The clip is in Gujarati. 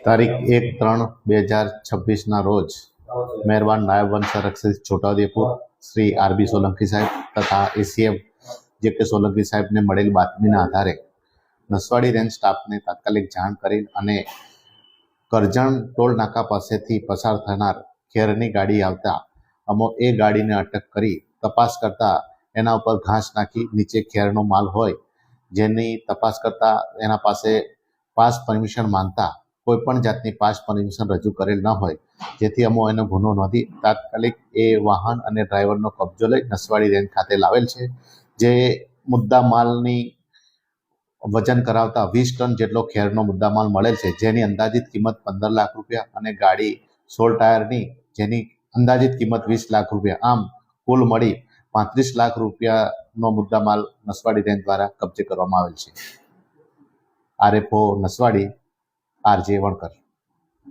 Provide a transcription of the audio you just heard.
તારીખ 1/3/2026 રોજ મહેરબાન નાયબ વન સંરક્ષક છોટાઉદેપુર શ્રી આરબી સોલંકી સાહેબ તથા એસીએમ જે કે સોલંકી સાહેબને મળેલી બાતમીના આધારે નસવાડી રેન્જ સ્ટાફને તાત્કાલિક જાણ કરી અને કરજણ ટોલ નાકા પાસેથી પસાર થનાર ખેરની ગાડી આવતા અમો એ ગાડીને અટક કરી તપાસ કરતા એના ઉપર ઘાસ નાખી નીચે ખેરનો માલ હોય જેની તપાસ કરતા એના પાસે પાસ પરમિશન માંગતા કોઈ પણ જાતની પાસ પરમિશન રજૂ કરેલ ન હોય, જેથી અમો એનો ગુનો નોંધી તાત્કાલિક એ વાહન અને ડ્રાઈવરનો કબજો લઈ નસવાડી રેન્જ ખાતે લાવેલ છે. જે મુદ્દા માલની વજન કરાવતા 20 ટન જેટલો ખેરનો મુદ્દામાલ મળેલ છે, જેની અંદાજિત કિંમત 15 લાખ રૂપિયા અને ગાડી 16 ટાયરની જેની અંદાજિત કિંમત 20 લાખ રૂપિયા, આમ કુલ મળી 35 લાખ રૂપિયાનો મુદ્દામાલ નસવાડી રેન્જ દ્વારા કબજે કરવામાં આવેલ છે. આરએફઓ નસવાડી આરજે વણકર.